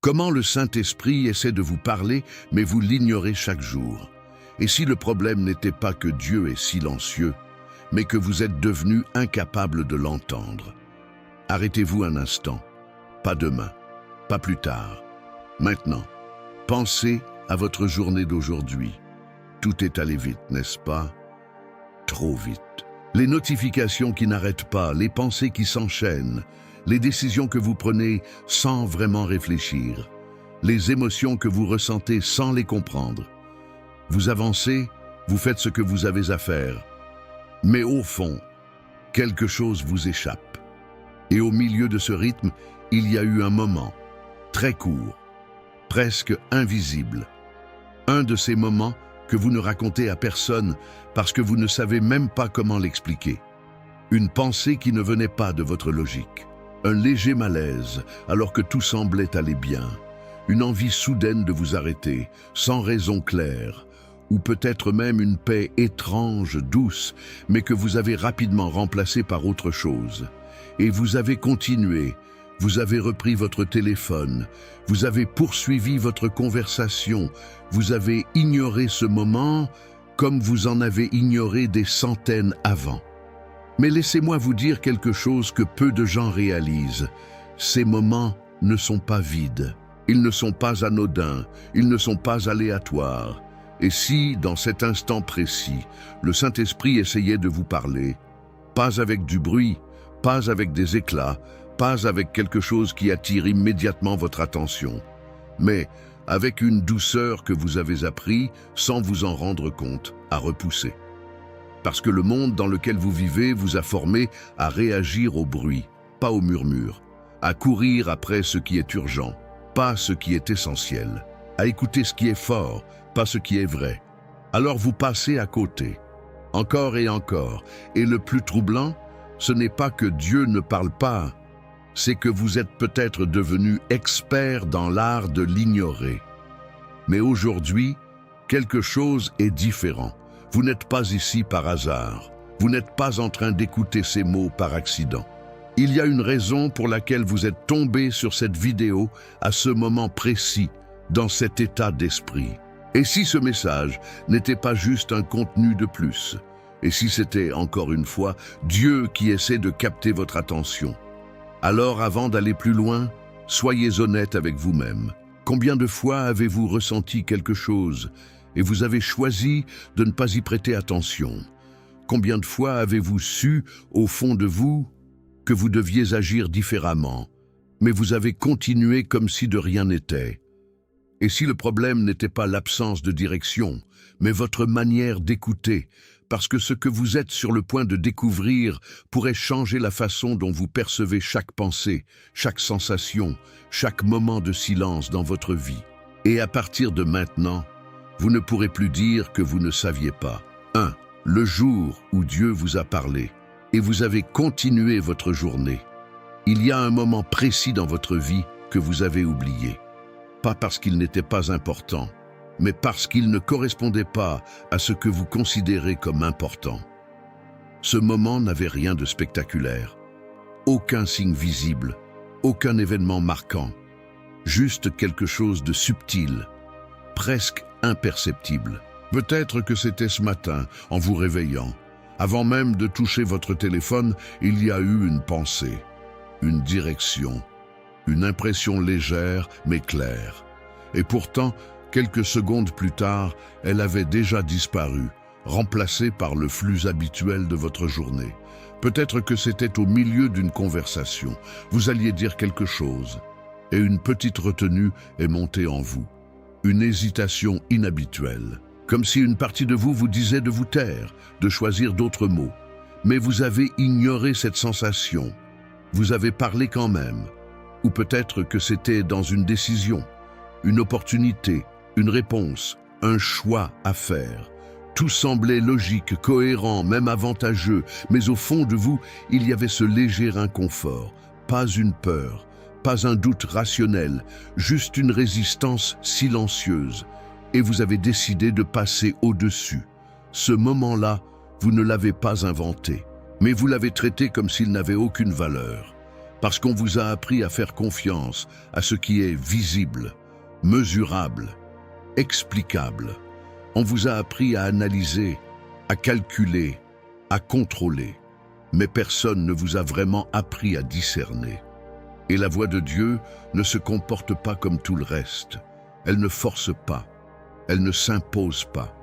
Comment le Saint-Esprit essaie de vous parler, mais vous l'ignorez chaque jour? Et si le problème n'était pas que Dieu est silencieux, mais que vous êtes devenu incapable de l'entendre? Arrêtez-vous un instant. Pas demain, pas plus tard. Maintenant, pensez à votre journée d'aujourd'hui. Tout est allé vite, n'est-ce pas? Trop vite. Les notifications qui n'arrêtent pas, les pensées qui s'enchaînent, les décisions que vous prenez sans vraiment réfléchir, les émotions que vous ressentez sans les comprendre. Vous avancez, vous faites ce que vous avez à faire, mais au fond, quelque chose vous échappe. Et au milieu de ce rythme, il y a eu un moment, très court, presque invisible. Un de ces moments que vous ne racontez à personne parce que vous ne savez même pas comment l'expliquer. Une pensée qui ne venait pas de votre logique. Un léger malaise alors que tout semblait aller bien. Une envie soudaine de vous arrêter, sans raison claire. Ou peut-être même une paix étrange, douce, mais que vous avez rapidement remplacée par autre chose. Et vous avez continué. Vous avez repris votre téléphone, vous avez poursuivi votre conversation, vous avez ignoré ce moment comme vous en avez ignoré des centaines avant. Mais laissez-moi vous dire quelque chose que peu de gens réalisent. Ces moments ne sont pas vides, ils ne sont pas anodins, ils ne sont pas aléatoires. Et si, dans cet instant précis, le Saint-Esprit essayait de vous parler, pas avec du bruit, pas avec des éclats, pas avec quelque chose qui attire immédiatement votre attention, mais avec une douceur que vous avez appris, sans vous en rendre compte, à repousser. Parce que le monde dans lequel vous vivez vous a formé à réagir au bruit, pas au murmure, à courir après ce qui est urgent, pas ce qui est essentiel, à écouter ce qui est fort, pas ce qui est vrai. Alors vous passez à côté, encore, et le plus troublant, ce n'est pas que Dieu ne parle pas, c'est que vous êtes peut-être devenu expert dans l'art de l'ignorer. Mais aujourd'hui, quelque chose est différent. Vous n'êtes pas ici par hasard. Vous n'êtes pas en train d'écouter ces mots par accident. Il y a une raison pour laquelle vous êtes tombé sur cette vidéo à ce moment précis, dans cet état d'esprit. Et si ce message n'était pas juste un contenu de plus? Et si c'était, encore une fois, Dieu qui essaie de capter votre attention? Alors, avant d'aller plus loin, soyez honnête avec vous-même. Combien de fois avez-vous ressenti quelque chose et vous avez choisi de ne pas y prêter attention? Combien de fois avez-vous su, au fond de vous, que vous deviez agir différemment, mais vous avez continué comme si de rien n'était? Et si le problème n'était pas l'absence de direction, mais votre manière d'écouter, parce que ce que vous êtes sur le point de découvrir pourrait changer la façon dont vous percevez chaque pensée, chaque sensation, chaque moment de silence dans votre vie. Et à partir de maintenant, vous ne pourrez plus dire que vous ne saviez pas. 1. Le jour où Dieu vous a parlé, et vous avez continué votre journée. Il y a un moment précis dans votre vie que vous avez oublié. Pas parce qu'il n'était pas important, mais parce qu'il ne correspondait pas à ce que vous considérez comme important. Ce moment n'avait rien de spectaculaire, aucun signe visible, aucun événement marquant, juste quelque chose de subtil, presque imperceptible. Peut-être que c'était ce matin, en vous réveillant. Avant même de toucher votre téléphone, il y a eu une pensée, une direction, une impression légère mais claire. Et pourtant, quelques secondes plus tard, elle avait déjà disparu, remplacée par le flux habituel de votre journée. Peut-être que c'était au milieu d'une conversation. Vous alliez dire quelque chose, et une petite retenue est montée en vous. Une hésitation inhabituelle, comme si une partie de vous disait de vous taire, de choisir d'autres mots. Mais vous avez ignoré cette sensation. Vous avez parlé quand même. Ou peut-être que c'était dans une décision, une opportunité, une réponse, un choix à faire. Tout semblait logique, cohérent, même avantageux, mais au fond de vous, il y avait ce léger inconfort, pas une peur, pas un doute rationnel, juste une résistance silencieuse. Et vous avez décidé de passer au-dessus. Ce moment-là, vous ne l'avez pas inventé, mais vous l'avez traité comme s'il n'avait aucune valeur. parce qu'on vous a appris à faire confiance à ce qui est visible, mesurable, explicable. On vous a appris à analyser, à calculer, à contrôler. Mais personne ne vous a vraiment appris à discerner. Et la voix de Dieu ne se comporte pas comme tout le reste. Elle ne force pas, elle ne s'impose pas.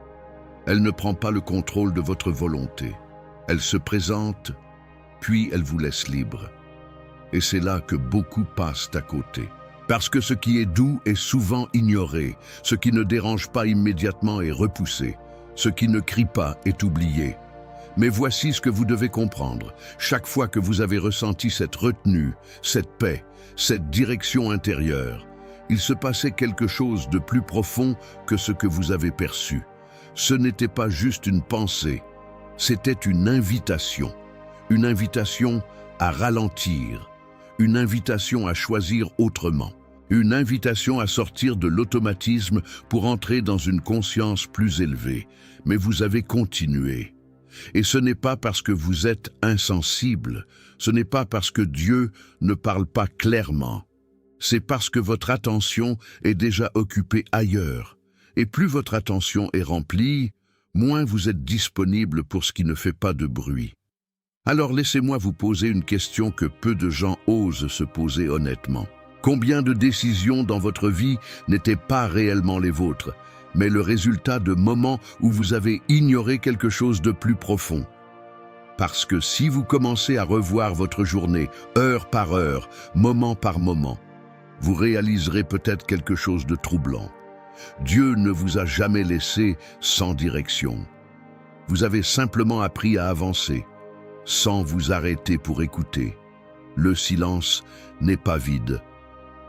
Elle ne prend pas le contrôle de votre volonté. Elle se présente, puis elle vous laisse libre. Et c'est là que beaucoup passent à côté. Parce que ce qui est doux est souvent ignoré, ce qui ne dérange pas immédiatement est repoussé, ce qui ne crie pas est oublié. Mais voici ce que vous devez comprendre. Chaque fois que vous avez ressenti cette retenue, cette paix, cette direction intérieure, il se passait quelque chose de plus profond que ce que vous avez perçu. Ce n'était pas juste une pensée, c'était une invitation à ralentir, une invitation à choisir autrement, une invitation à sortir de l'automatisme pour entrer dans une conscience plus élevée. Mais vous avez continué. Et ce n'est pas parce que vous êtes insensible, ce n'est pas parce que Dieu ne parle pas clairement. C'est parce que votre attention est déjà occupée ailleurs. Et plus votre attention est remplie, moins vous êtes disponible pour ce qui ne fait pas de bruit. Alors laissez-moi vous poser une question que peu de gens osent se poser honnêtement. Combien de décisions dans votre vie n'étaient pas réellement les vôtres, mais le résultat de moments où vous avez ignoré quelque chose de plus profond? Parce que si vous commencez à revoir votre journée, heure par heure, moment par moment, vous réaliserez peut-être quelque chose de troublant. Dieu ne vous a jamais laissé sans direction. Vous avez simplement appris à avancer, sans vous arrêter pour écouter. Le silence n'est pas vide.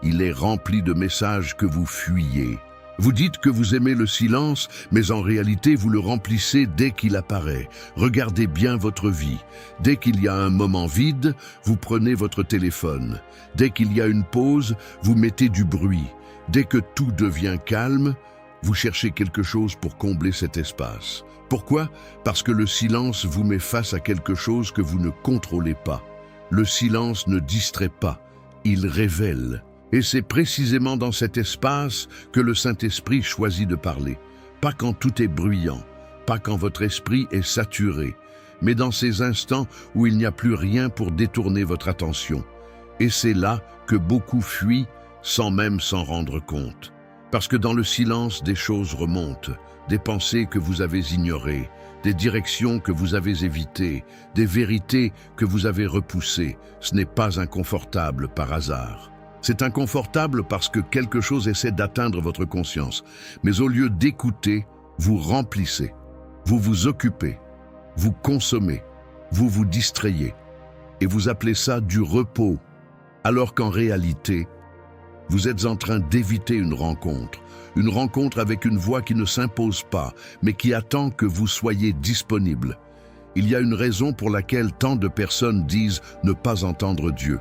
Il est rempli de messages que vous fuyez. Vous dites que vous aimez le silence, mais en réalité vous le remplissez dès qu'il apparaît. Regardez bien votre vie. Dès qu'il y a un moment vide, vous prenez votre téléphone. Dès qu'il y a une pause, vous mettez du bruit. Dès que tout devient calme, vous cherchez quelque chose pour combler cet espace. Pourquoi? Parce que le silence vous met face à quelque chose que vous ne contrôlez pas. Le silence ne distrait pas, il révèle. Et c'est précisément dans cet espace que le Saint-Esprit choisit de parler. Pas quand tout est bruyant, pas quand votre esprit est saturé, mais dans ces instants où il n'y a plus rien pour détourner votre attention. Et c'est là que beaucoup fuient sans même s'en rendre compte. Parce que dans le silence, des choses remontent, des pensées que vous avez ignorées, des directions que vous avez évitées, des vérités que vous avez repoussées. Ce n'est pas inconfortable par hasard. C'est inconfortable parce que quelque chose essaie d'atteindre votre conscience. Mais au lieu d'écouter, vous remplissez, vous vous occupez, vous consommez, vous vous distrayez. Et vous appelez ça du repos, alors qu'en réalité, vous êtes en train d'éviter une rencontre avec une voix qui ne s'impose pas, mais qui attend que vous soyez disponible. Il y a une raison pour laquelle tant de personnes disent ne pas entendre Dieu.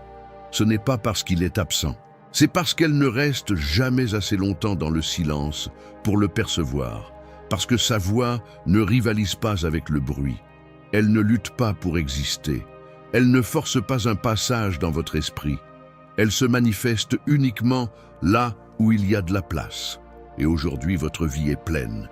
Ce n'est pas parce qu'il est absent, c'est parce qu'elles ne restent jamais assez longtemps dans le silence pour le percevoir, parce que sa voix ne rivalise pas avec le bruit. Elle ne lutte pas pour exister, elle ne force pas un passage dans votre esprit. Elle se manifeste uniquement là où il y a de la place. Et aujourd'hui, votre vie est pleine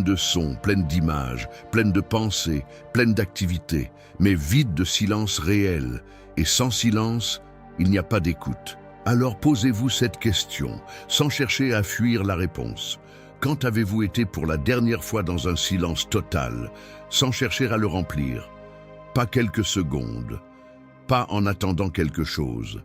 de sons, pleine d'images, pleine de pensées, pleine d'activités, mais vide de silence réel. Et sans silence, il n'y a pas d'écoute. Alors posez-vous cette question, sans chercher à fuir la réponse. Quand avez-vous été pour la dernière fois dans un silence total, sans chercher à le remplir? Pas quelques secondes, pas en attendant quelque chose,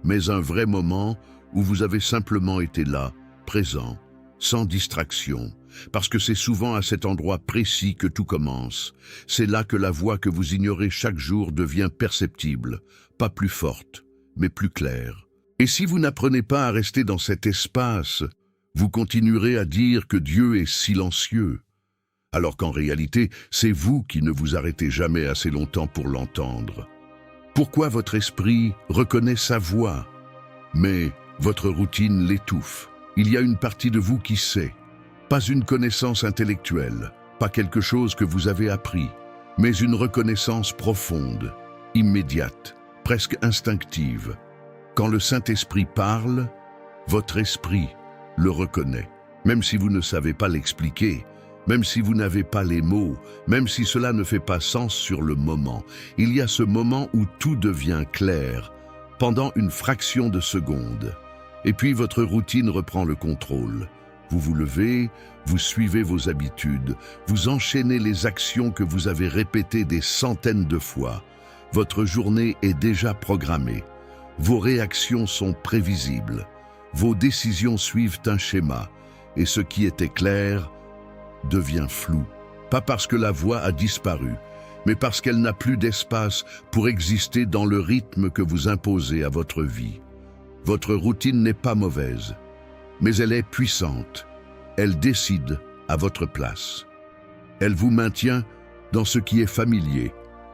mais un vrai moment où vous avez simplement été là, présent, sans distraction, parce que c'est souvent à cet endroit précis que tout commence. C'est là que la voix que vous ignorez chaque jour devient perceptible, pas plus forte, mais plus claire. Et si vous n'apprenez pas à rester dans cet espace, vous continuerez à dire que Dieu est silencieux, alors qu'en réalité, c'est vous qui ne vous arrêtez jamais assez longtemps pour l'entendre. Pourquoi votre esprit reconnaît sa voix, mais votre routine l'étouffe? Il y a une partie de vous qui sait, pas une connaissance intellectuelle, pas quelque chose que vous avez appris, mais une reconnaissance profonde, immédiate. presque instinctive. Quand le Saint-Esprit parle, votre esprit le reconnaît. Même si vous ne savez pas l'expliquer, même si vous n'avez pas les mots, même si cela ne fait pas sens sur le moment, il y a ce moment où tout devient clair, pendant une fraction de seconde. Et puis votre routine reprend le contrôle. Vous vous levez, vous suivez vos habitudes, vous enchaînez les actions que vous avez répétées des centaines de fois. Votre journée est déjà programmée. Vos réactions sont prévisibles. Vos décisions suivent un schéma. Et ce qui était clair devient flou. Pas parce que la voix a disparu, mais parce qu'elle n'a plus d'espace pour exister dans le rythme que vous imposez à votre vie. Votre routine n'est pas mauvaise, mais elle est puissante. Elle décide à votre place. Elle vous maintient dans ce qui est familier.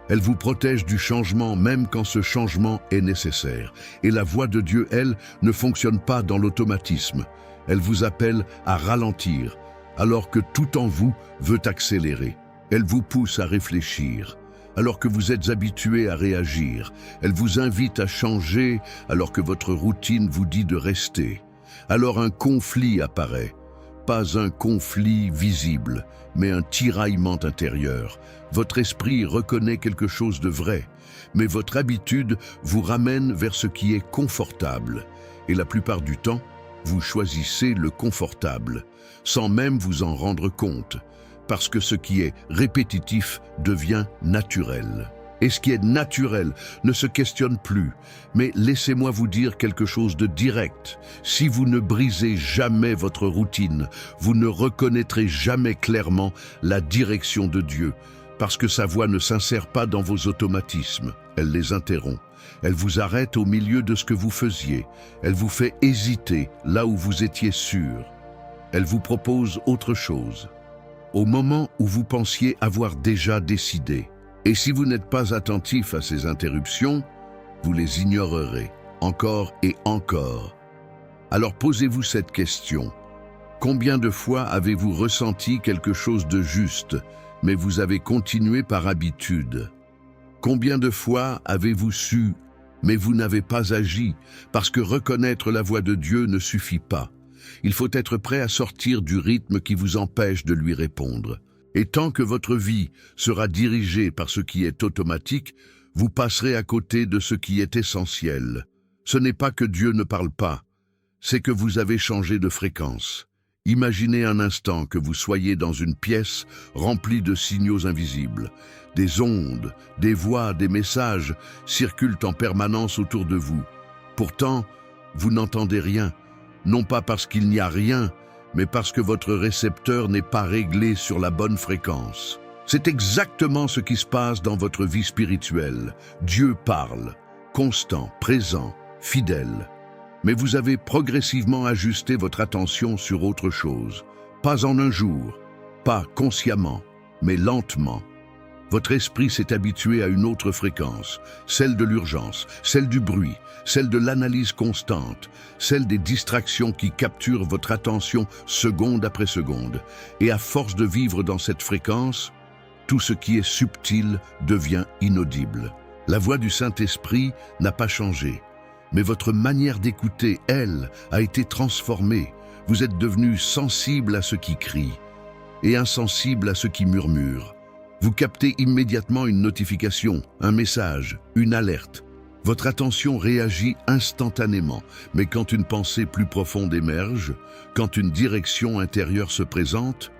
Elle vous protège du changement même quand ce changement est nécessaire. Et la voix de Dieu, elle, ne fonctionne pas dans l'automatisme. Elle vous appelle à ralentir, alors que tout en vous veut accélérer. Elle vous pousse à réfléchir, alors que vous êtes habitué à réagir. Elle vous invite à changer, alors que votre routine vous dit de rester. Alors un conflit apparaît. Pas un conflit visible, mais un tiraillement intérieur. Votre esprit reconnaît quelque chose de vrai, mais votre habitude vous ramène vers ce qui est confortable. Et la plupart du temps, vous choisissez le confortable, sans même vous en rendre compte, parce que ce qui est répétitif devient naturel. Et ce qui est naturel ne se questionne plus, mais laissez-moi vous dire quelque chose de direct. Si vous ne brisez jamais votre routine, vous ne reconnaîtrez jamais clairement la direction de Dieu, parce que sa voix ne s'insère pas dans vos automatismes, elle les interrompt. Elle vous arrête au milieu de ce que vous faisiez. Elle vous fait hésiter là où vous étiez sûr. Elle vous propose autre chose, au moment où vous pensiez avoir déjà décidé. Et si vous n'êtes pas attentif à ces interruptions, vous les ignorerez, encore et encore. Alors posez-vous cette question. Combien de fois avez-vous ressenti quelque chose de juste, mais vous avez continué par habitude? Combien de fois avez-vous su, mais vous n'avez pas agi, parce que reconnaître la voix de Dieu ne suffit pas. Il faut être prêt à sortir du rythme qui vous empêche de lui répondre. Et tant que votre vie sera dirigée par ce qui est automatique, vous passerez à côté de ce qui est essentiel. Ce n'est pas que Dieu ne parle pas, c'est que vous avez changé de fréquence. Imaginez un instant que vous soyez dans une pièce remplie de signaux invisibles. Des ondes, des voix, des messages circulent en permanence autour de vous. Pourtant, vous n'entendez rien, non pas parce qu'il n'y a rien, mais parce que votre récepteur n'est pas réglé sur la bonne fréquence. C'est exactement ce qui se passe dans votre vie spirituelle. Dieu parle, constant, présent, fidèle. Mais vous avez progressivement ajusté votre attention sur autre chose. Pas en un jour, pas consciemment, mais lentement. Votre esprit s'est habitué à une autre fréquence, celle de l'urgence, celle du bruit, celle de l'analyse constante, celle des distractions qui capturent votre attention seconde après seconde. Et à force de vivre dans cette fréquence, tout ce qui est subtil devient inaudible. La voix du Saint-Esprit n'a pas changé, mais votre manière d'écouter, elle, a été transformée. Vous êtes devenu sensible à ce qui crie et insensible à ce qui murmure. Vous captez immédiatement une notification, un message, une alerte. Votre attention réagit instantanément, mais quand une pensée plus profonde émerge, quand une direction intérieure se présente,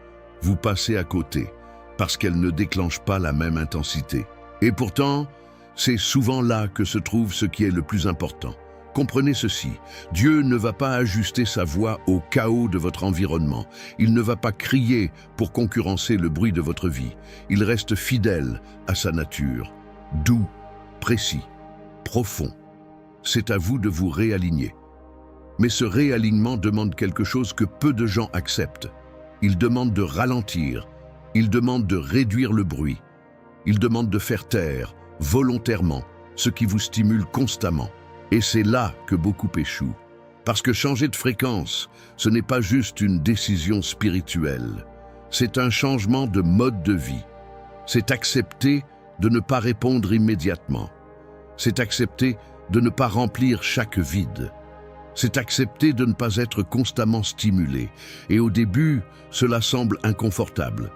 vous passez à côté, parce qu'elle ne déclenche pas la même intensité. Et pourtant, c'est souvent là que se trouve ce qui est le plus important. Comprenez ceci, Dieu ne va pas ajuster sa voix au chaos de votre environnement. Il ne va pas crier pour concurrencer le bruit de votre vie. Il reste fidèle à sa nature, doux, précis, profond. C'est à vous de vous réaligner. Mais ce réalignement demande quelque chose que peu de gens acceptent. Il demande de ralentir, il demande de réduire le bruit, il demande de faire taire, volontairement, ce qui vous stimule constamment. Et c'est là que beaucoup échouent. Parce que changer de fréquence, ce n'est pas juste une décision spirituelle. C'est un changement de mode de vie. C'est accepter de ne pas répondre immédiatement. C'est accepter de ne pas remplir chaque vide. C'est accepter de ne pas être constamment stimulé. Et au début, cela semble inconfortable.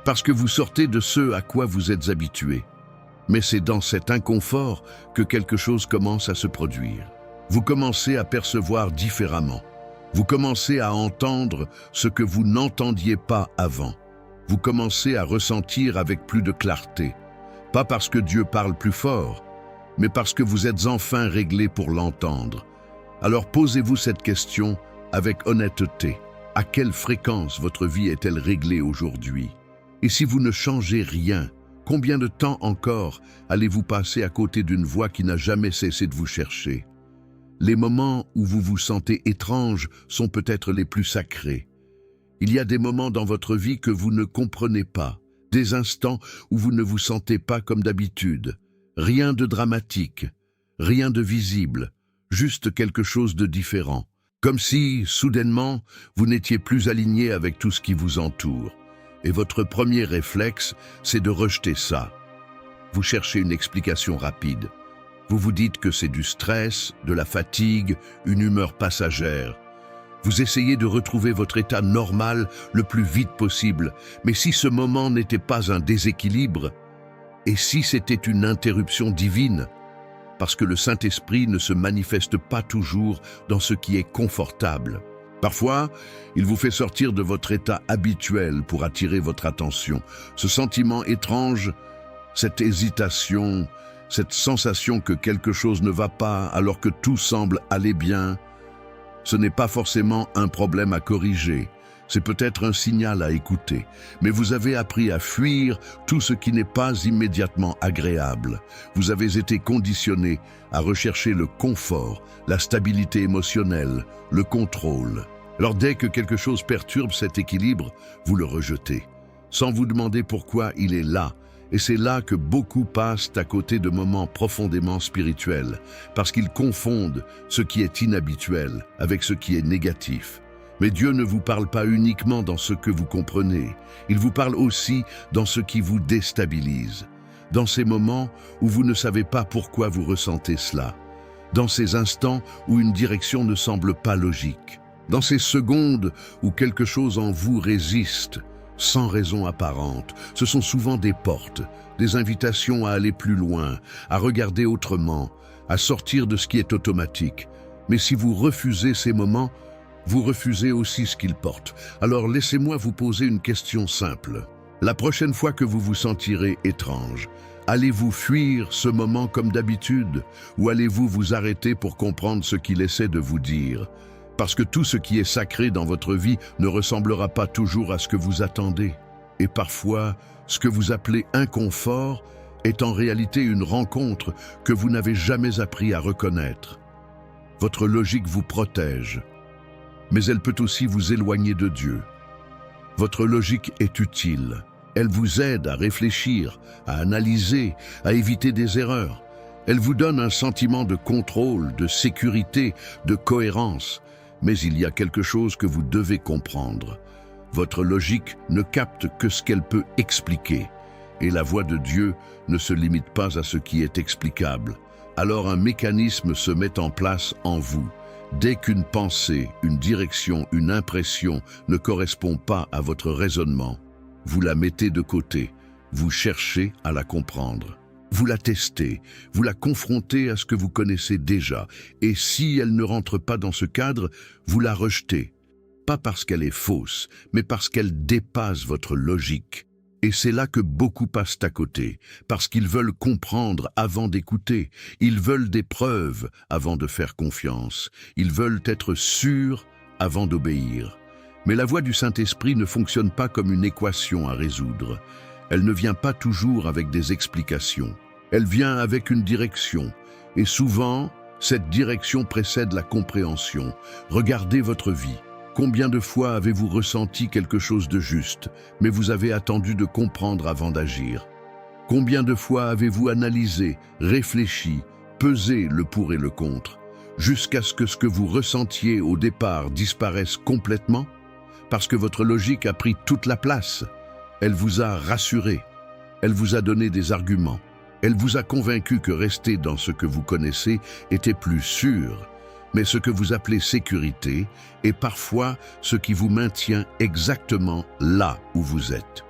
Parce que vous sortez de ce à quoi vous êtes habitué. Mais c'est dans cet inconfort que quelque chose commence à se produire. Vous commencez à percevoir différemment. Vous commencez à entendre ce que vous n'entendiez pas avant. Vous commencez à ressentir avec plus de clarté. Pas parce que Dieu parle plus fort, mais parce que vous êtes enfin réglé pour l'entendre. Alors posez-vous cette question avec honnêteté. À quelle fréquence votre vie est-elle réglée aujourd'hui? Et si vous ne changez rien, combien de temps encore allez-vous passer à côté d'une voix qui n'a jamais cessé de vous chercher? Les moments où vous vous sentez étrange sont peut-être les plus sacrés. Il y a des moments dans votre vie que vous ne comprenez pas, des instants où vous ne vous sentez pas comme d'habitude. Rien de dramatique, rien de visible, juste quelque chose de différent. Comme si, soudainement, vous n'étiez plus aligné avec tout ce qui vous entoure. Et votre premier réflexe, c'est de rejeter ça. Vous cherchez une explication rapide. Vous vous dites que c'est du stress, de la fatigue, une humeur passagère. Vous essayez de retrouver votre état normal le plus vite possible. Mais si ce moment n'était pas un déséquilibre, et si c'était une interruption divine, parce que le Saint-Esprit ne se manifeste pas toujours dans ce qui est confortable. Parfois, il vous fait sortir de votre état habituel pour attirer votre attention. Ce sentiment étrange, cette hésitation, cette sensation que quelque chose ne va pas alors que tout semble aller bien, ce n'est pas forcément un problème à corriger. C'est peut-être un signal à écouter, mais vous avez appris à fuir tout ce qui n'est pas immédiatement agréable. Vous avez été conditionné à rechercher le confort, la stabilité émotionnelle, le contrôle. Alors dès que quelque chose perturbe cet équilibre, vous le rejetez, sans vous demander pourquoi il est là. Et c'est là que beaucoup passent à côté de moments profondément spirituels, parce qu'ils confondent ce qui est inhabituel avec ce qui est négatif. Mais Dieu ne vous parle pas uniquement dans ce que vous comprenez, il vous parle aussi dans ce qui vous déstabilise, dans ces moments où vous ne savez pas pourquoi vous ressentez cela, dans ces instants où une direction ne semble pas logique, dans ces secondes où quelque chose en vous résiste, sans raison apparente. Ce sont souvent des portes, des invitations à aller plus loin, à regarder autrement, à sortir de ce qui est automatique. Mais si vous refusez ces moments, vous refusez aussi ce qu'ils portent. Alors laissez-moi vous poser une question simple. La prochaine fois que vous vous sentirez étrange, allez-vous fuir ce moment comme d'habitude ou allez-vous vous arrêter pour comprendre ce qu'il essaie de vous dire? Parce que tout ce qui est sacré dans votre vie ne ressemblera pas toujours à ce que vous attendez. Et parfois, ce que vous appelez inconfort est en réalité une rencontre que vous n'avez jamais appris à reconnaître. Votre logique vous protège, mais elle peut aussi vous éloigner de Dieu. Votre logique est utile. Elle vous aide à réfléchir, à analyser, à éviter des erreurs. Elle vous donne un sentiment de contrôle, de sécurité, de cohérence. Mais il y a quelque chose que vous devez comprendre. Votre logique ne capte que ce qu'elle peut expliquer. Et la voix de Dieu ne se limite pas à ce qui est explicable. Alors un mécanisme se met en place en vous. Dès qu'une pensée, une direction, une impression ne correspond pas à votre raisonnement, vous la mettez de côté, vous cherchez à la comprendre. Vous la testez, vous la confrontez à ce que vous connaissez déjà, et si elle ne rentre pas dans ce cadre, vous la rejetez. Pas parce qu'elle est fausse, mais parce qu'elle dépasse votre logique. Et c'est là que beaucoup passent à côté, parce qu'ils veulent comprendre avant d'écouter, ils veulent des preuves avant de faire confiance, ils veulent être sûrs avant d'obéir. Mais la voix du Saint-Esprit ne fonctionne pas comme une équation à résoudre. Elle ne vient pas toujours avec des explications. Elle vient avec une direction. Et souvent, cette direction précède la compréhension. Regardez votre vie. Combien de fois avez-vous ressenti quelque chose de juste, mais vous avez attendu de comprendre avant d'agir? Combien de fois avez-vous analysé, réfléchi, pesé le pour et le contre, jusqu'à ce que vous ressentiez au départ disparaisse complètement? Parce que votre logique a pris toute la place. Elle vous a rassuré. Elle vous a donné des arguments. Elle vous a convaincu que rester dans ce que vous connaissez était plus sûr, mais ce que vous appelez sécurité est parfois ce qui vous maintient exactement là où vous êtes.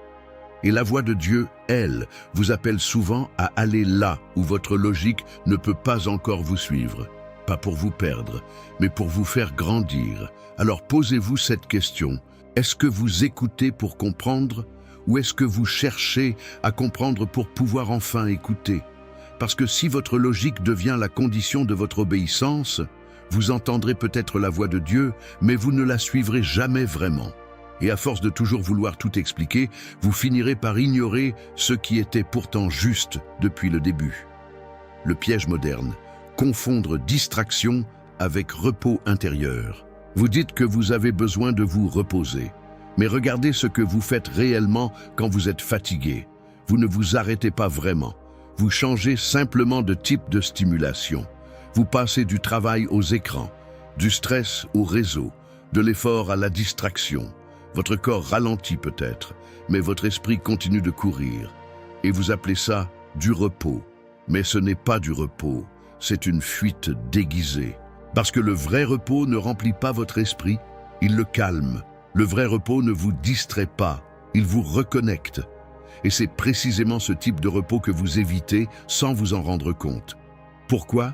Et la voix de Dieu, elle, vous appelle souvent à aller là où votre logique ne peut pas encore vous suivre. Pas pour vous perdre, mais pour vous faire grandir. Alors posez-vous cette question. Est-ce que vous écoutez pour comprendre ou est-ce que vous cherchez à comprendre pour pouvoir enfin écouter? Parce que si votre logique devient la condition de votre obéissance, vous entendrez peut-être la voix de Dieu, mais vous ne la suivrez jamais vraiment. Et à force de toujours vouloir tout expliquer, vous finirez par ignorer ce qui était pourtant juste depuis le début. Le piège moderne, confondre distraction avec repos intérieur. Vous dites que vous avez besoin de vous reposer, mais regardez ce que vous faites réellement quand vous êtes fatigué. Vous ne vous arrêtez pas vraiment. Vous changez simplement de type de stimulation. Vous passez du travail aux écrans, du stress au réseau, de l'effort à la distraction. Votre corps ralentit peut-être, mais votre esprit continue de courir. Et vous appelez ça du repos. Mais ce n'est pas du repos, c'est une fuite déguisée. Parce que le vrai repos ne remplit pas votre esprit, il le calme. Le vrai repos ne vous distrait pas, il vous reconnecte. Et c'est précisément ce type de repos que vous évitez sans vous en rendre compte. Pourquoi ?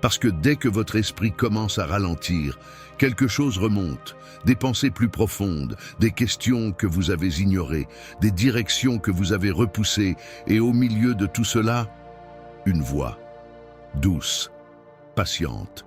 Parce que dès que votre esprit commence à ralentir, quelque chose remonte, des pensées plus profondes, des questions que vous avez ignorées, des directions que vous avez repoussées, et au milieu de tout cela, une voix, douce, patiente,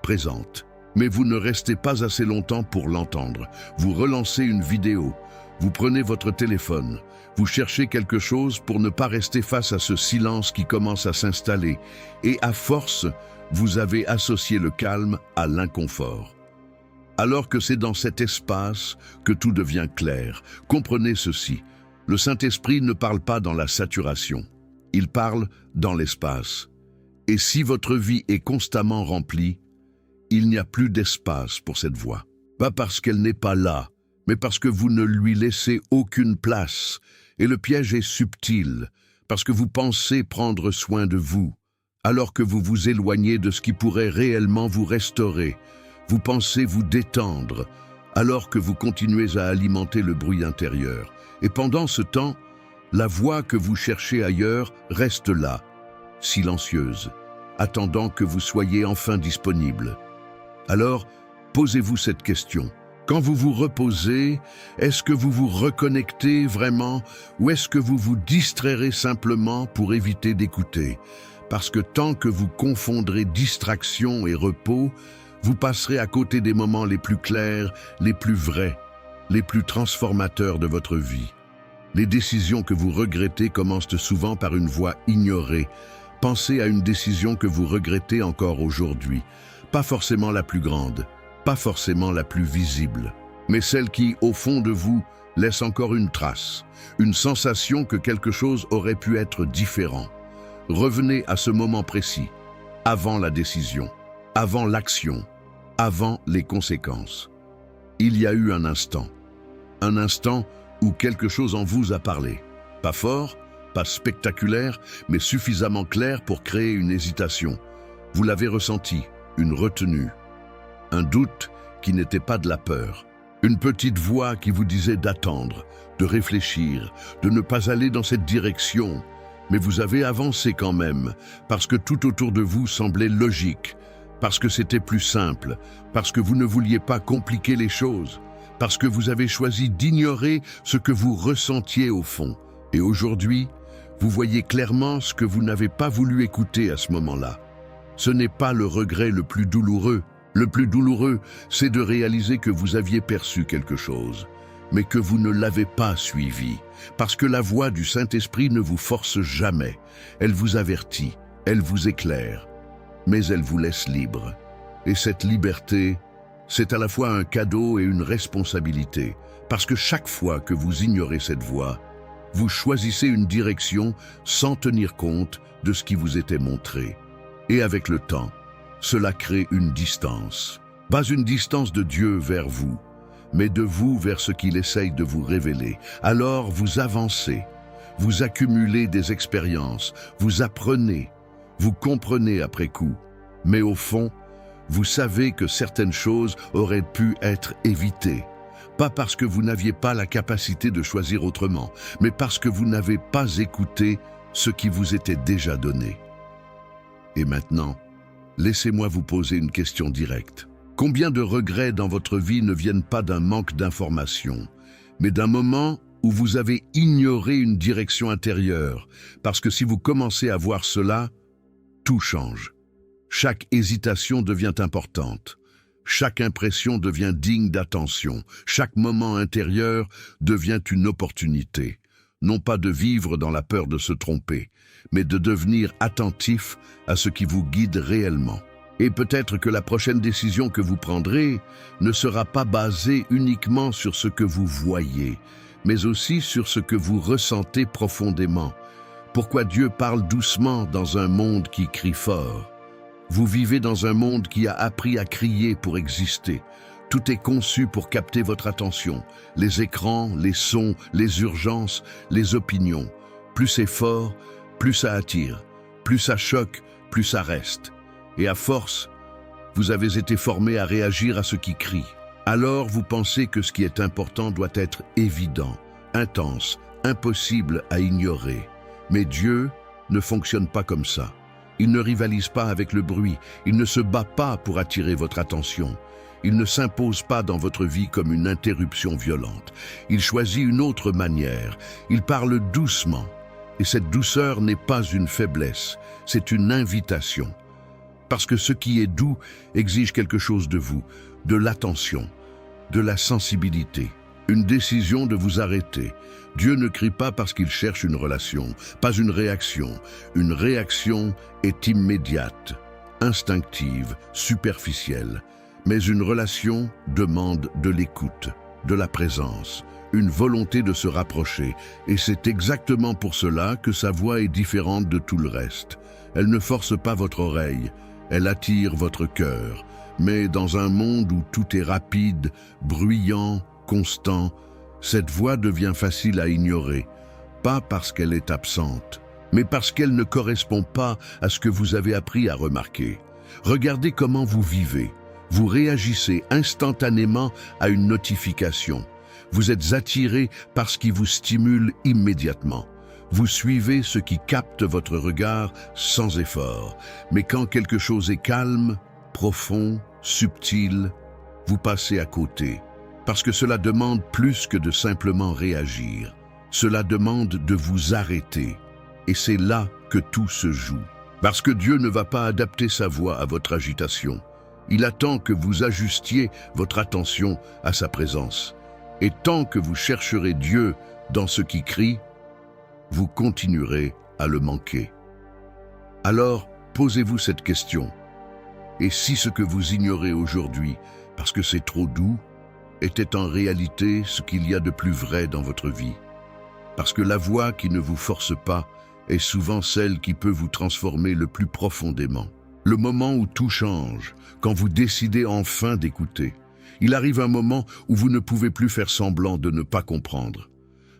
présente. Mais vous ne restez pas assez longtemps pour l'entendre. Vous relancez une vidéo, vous prenez votre téléphone, vous cherchez quelque chose pour ne pas rester face à ce silence qui commence à s'installer, et à force, vous avez associé le calme à l'inconfort. Alors que c'est dans cet espace que tout devient clair. Comprenez ceci, le Saint-Esprit ne parle pas dans la saturation, il parle dans l'espace. Et si votre vie est constamment remplie, il n'y a plus d'espace pour cette voix. Pas parce qu'elle n'est pas là, mais parce que vous ne lui laissez aucune place. Et le piège est subtil, parce que vous pensez prendre soin de vous, alors que vous vous éloignez de ce qui pourrait réellement vous restaurer. Vous pensez vous détendre, alors que vous continuez à alimenter le bruit intérieur. Et pendant ce temps, la voix que vous cherchez ailleurs reste là, silencieuse, attendant que vous soyez enfin disponible. Alors, posez-vous cette question. Quand vous vous reposez, est-ce que vous vous reconnectez vraiment ou est-ce que vous vous distrairez simplement pour éviter d'écouter? Parce que tant que vous confondrez distraction et repos, vous passerez à côté des moments les plus clairs, les plus vrais, les plus transformateurs de votre vie. Les décisions que vous regrettez commencent souvent par une voix ignorée. Pensez à une décision que vous regrettez encore aujourd'hui. Pas forcément la plus grande, pas forcément la plus visible, mais celle qui, au fond de vous, laisse encore une trace, une sensation que quelque chose aurait pu être différent. Revenez à ce moment précis, avant la décision, avant l'action, avant les conséquences. Il y a eu un instant où quelque chose en vous a parlé. Pas fort, pas spectaculaire, mais suffisamment clair pour créer une hésitation. Vous l'avez ressenti, une retenue, un doute qui n'était pas de la peur, une petite voix qui vous disait d'attendre, de réfléchir, de ne pas aller dans cette direction. Mais vous avez avancé quand même, parce que tout autour de vous semblait logique, parce que c'était plus simple, parce que vous ne vouliez pas compliquer les choses, parce que vous avez choisi d'ignorer ce que vous ressentiez au fond. Et aujourd'hui, vous voyez clairement ce que vous n'avez pas voulu écouter à ce moment-là. Ce n'est pas le regret le plus douloureux. Le plus douloureux, c'est de réaliser que vous aviez perçu quelque chose, mais que vous ne l'avez pas suivi, parce que la voix du Saint-Esprit ne vous force jamais. Elle vous avertit, elle vous éclaire, mais elle vous laisse libre. Et cette liberté, c'est à la fois un cadeau et une responsabilité, parce que chaque fois que vous ignorez cette voix, vous choisissez une direction sans tenir compte de ce qui vous était montré. Et avec le temps, cela crée une distance. Pas une distance de Dieu vers vous, mais de vous vers ce qu'il essaye de vous révéler. Alors vous avancez, vous accumulez des expériences, vous apprenez, vous comprenez après coup. Mais au fond, vous savez que certaines choses auraient pu être évitées. Pas parce que vous n'aviez pas la capacité de choisir autrement, mais parce que vous n'avez pas écouté ce qui vous était déjà donné. Et maintenant, laissez-moi vous poser une question directe. Combien de regrets dans votre vie ne viennent pas d'un manque d'information, mais d'un moment où vous avez ignoré une direction intérieure? Parce que si vous commencez à voir cela, tout change. Chaque hésitation devient importante. Chaque impression devient digne d'attention. Chaque moment intérieur devient une opportunité. Non pas de vivre dans la peur de se tromper, mais de devenir attentif à ce qui vous guide réellement. Et peut-être que la prochaine décision que vous prendrez ne sera pas basée uniquement sur ce que vous voyez, mais aussi sur ce que vous ressentez profondément. Pourquoi Dieu parle doucement dans un monde qui crie fort? Vous vivez dans un monde qui a appris à crier pour exister. Tout est conçu pour capter votre attention. Les écrans, les sons, les urgences, les opinions. Plus c'est fort, plus ça attire. Plus ça choque, plus ça reste. Et à force, vous avez été formé à réagir à ce qui crie. Alors vous pensez que ce qui est important doit être évident, intense, impossible à ignorer. Mais Dieu ne fonctionne pas comme ça. Il ne rivalise pas avec le bruit, il ne se bat pas pour attirer votre attention. Il ne s'impose pas dans votre vie comme une interruption violente. Il choisit une autre manière. Il parle doucement. Et cette douceur n'est pas une faiblesse, c'est une invitation. Parce que ce qui est doux exige quelque chose de vous, de l'attention, de la sensibilité, une décision de vous arrêter. Dieu ne crie pas parce qu'il cherche une relation, pas une réaction. Une réaction est immédiate, instinctive, superficielle. Mais une relation demande de l'écoute, de la présence, une volonté de se rapprocher. Et c'est exactement pour cela que sa voix est différente de tout le reste. Elle ne force pas votre oreille, elle attire votre cœur. Mais dans un monde où tout est rapide, bruyant, constant, cette voix devient facile à ignorer, pas parce qu'elle est absente, mais parce qu'elle ne correspond pas à ce que vous avez appris à remarquer. Regardez comment vous vivez. Vous réagissez instantanément à une notification. Vous êtes attiré par ce qui vous stimule immédiatement. Vous suivez ce qui capte votre regard sans effort. Mais quand quelque chose est calme, profond, subtil, vous passez à côté. Parce que cela demande plus que de simplement réagir. Cela demande de vous arrêter. Et c'est là que tout se joue. Parce que Dieu ne va pas adapter sa voix à votre agitation. Il attend que vous ajustiez votre attention à sa présence. Et tant que vous chercherez Dieu dans ce qui crie, vous continuerez à le manquer. Alors, posez-vous cette question. Et si ce que vous ignorez aujourd'hui, parce que c'est trop doux, était en réalité ce qu'il y a de plus vrai dans votre vie? Parce que la voix qui ne vous force pas est souvent celle qui peut vous transformer le plus profondément. Le moment où tout change, quand vous décidez enfin d'écouter. Il arrive un moment où vous ne pouvez plus faire semblant de ne pas comprendre.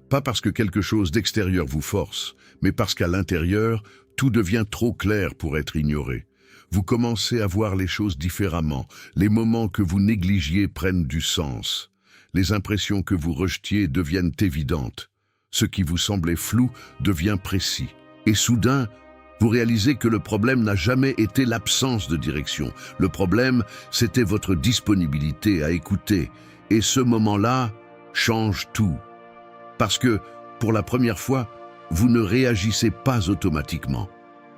Pas parce que quelque chose d'extérieur vous force, mais parce qu'à l'intérieur, tout devient trop clair pour être ignoré. Vous commencez à voir les choses différemment. Les moments que vous négligiez prennent du sens. Les impressions que vous rejetiez deviennent évidentes. Ce qui vous semblait flou devient précis. Et soudain, vous réalisez que le problème n'a jamais été l'absence de direction. Le problème, c'était votre disponibilité à écouter. Et ce moment-là change tout. Parce que, pour la première fois, vous ne réagissez pas automatiquement.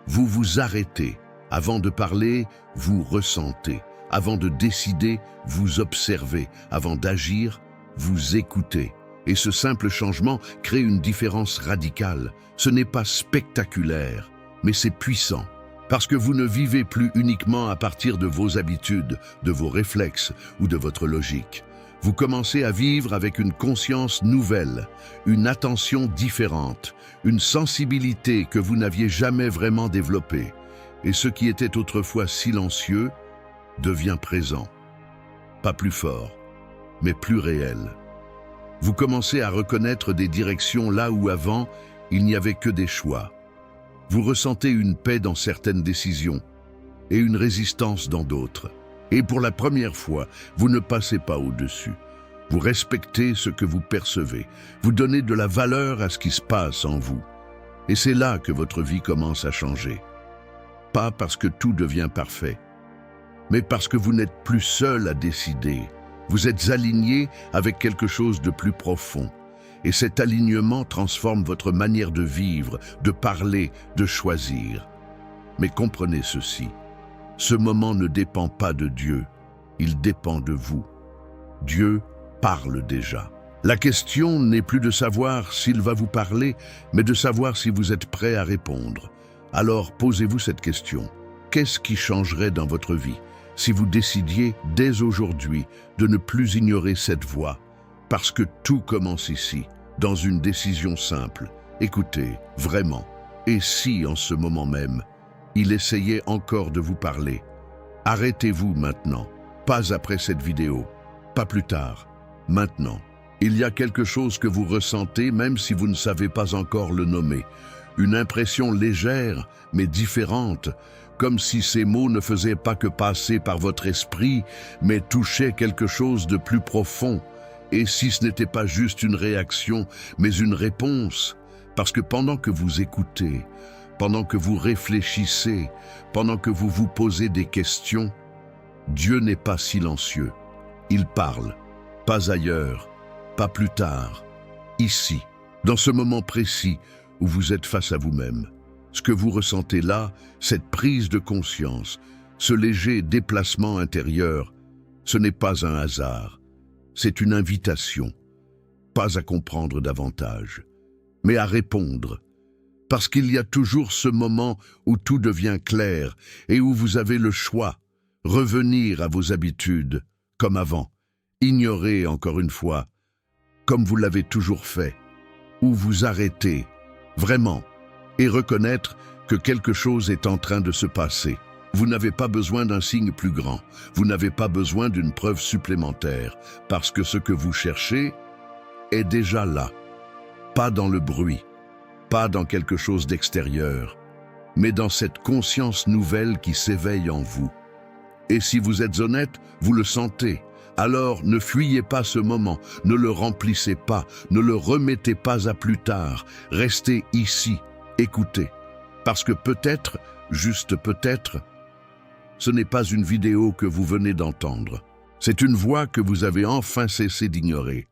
Vous vous arrêtez. Avant de parler, vous ressentez. Avant de décider, vous observez. Avant d'agir, vous écoutez. Et ce simple changement crée une différence radicale. Ce n'est pas spectaculaire, mais c'est puissant. Parce que vous ne vivez plus uniquement à partir de vos habitudes, de vos réflexes ou de votre logique. Vous commencez à vivre avec une conscience nouvelle, une attention différente, une sensibilité que vous n'aviez jamais vraiment développée. Et ce qui était autrefois silencieux devient présent. Pas plus fort, mais plus réel. Vous commencez à reconnaître des directions là où avant, Il n'y avait que des choix. Vous ressentez une paix dans certaines décisions et une résistance dans d'autres. Et pour la première fois, vous ne passez pas au-dessus. Vous respectez ce que vous percevez. Vous donnez de la valeur à ce qui se passe en vous. Et c'est là que votre vie commence à changer. Pas parce que tout devient parfait, mais parce que vous n'êtes plus seul à décider. Vous êtes aligné avec quelque chose de plus profond. Et cet alignement transforme votre manière de vivre, de parler, de choisir. Mais comprenez ceci, ce moment ne dépend pas de Dieu, il dépend de vous. Dieu parle déjà. La question n'est plus de savoir s'il va vous parler, mais de savoir si vous êtes prêt à répondre. Alors posez-vous cette question. Qu'est-ce qui changerait dans votre vie si vous décidiez dès aujourd'hui de ne plus ignorer cette voix? Parce que tout commence ici, dans une décision simple. Écoutez, vraiment. Et si, en ce moment même, il essayait encore de vous parler? Arrêtez-vous maintenant, pas après cette vidéo, pas plus tard, maintenant. Il y a quelque chose que vous ressentez même si vous ne savez pas encore le nommer. Une impression légère, mais différente, comme si ces mots ne faisaient pas que passer par votre esprit, mais touchaient quelque chose de plus profond. Et si ce n'était pas juste une réaction, mais une réponse, parce que pendant que vous écoutez, pendant que vous réfléchissez, pendant que vous vous posez des questions, Dieu n'est pas silencieux. Il parle, pas ailleurs, pas plus tard, ici, dans ce moment précis où vous êtes face à vous-même. Ce que vous ressentez là, cette prise de conscience, ce léger déplacement intérieur, ce n'est pas un hasard. C'est une invitation, pas à comprendre davantage, mais à répondre. Parce qu'il y a toujours ce moment où tout devient clair et où vous avez le choix, revenir à vos habitudes, comme avant, ignorer encore une fois, comme vous l'avez toujours fait, ou vous arrêter, vraiment, et reconnaître que quelque chose est en train de se passer. Vous n'avez pas besoin d'un signe plus grand, vous n'avez pas besoin d'une preuve supplémentaire, parce que ce que vous cherchez est déjà là, pas dans le bruit, pas dans quelque chose d'extérieur, mais dans cette conscience nouvelle qui s'éveille en vous. Et si vous êtes honnête, vous le sentez. Alors ne fuyez pas ce moment, ne le remplissez pas, ne le remettez pas à plus tard. Restez ici, écoutez. Parce que peut-être, juste peut-être, ce n'est pas une vidéo que vous venez d'entendre. C'est une voix que vous avez enfin cessé d'ignorer.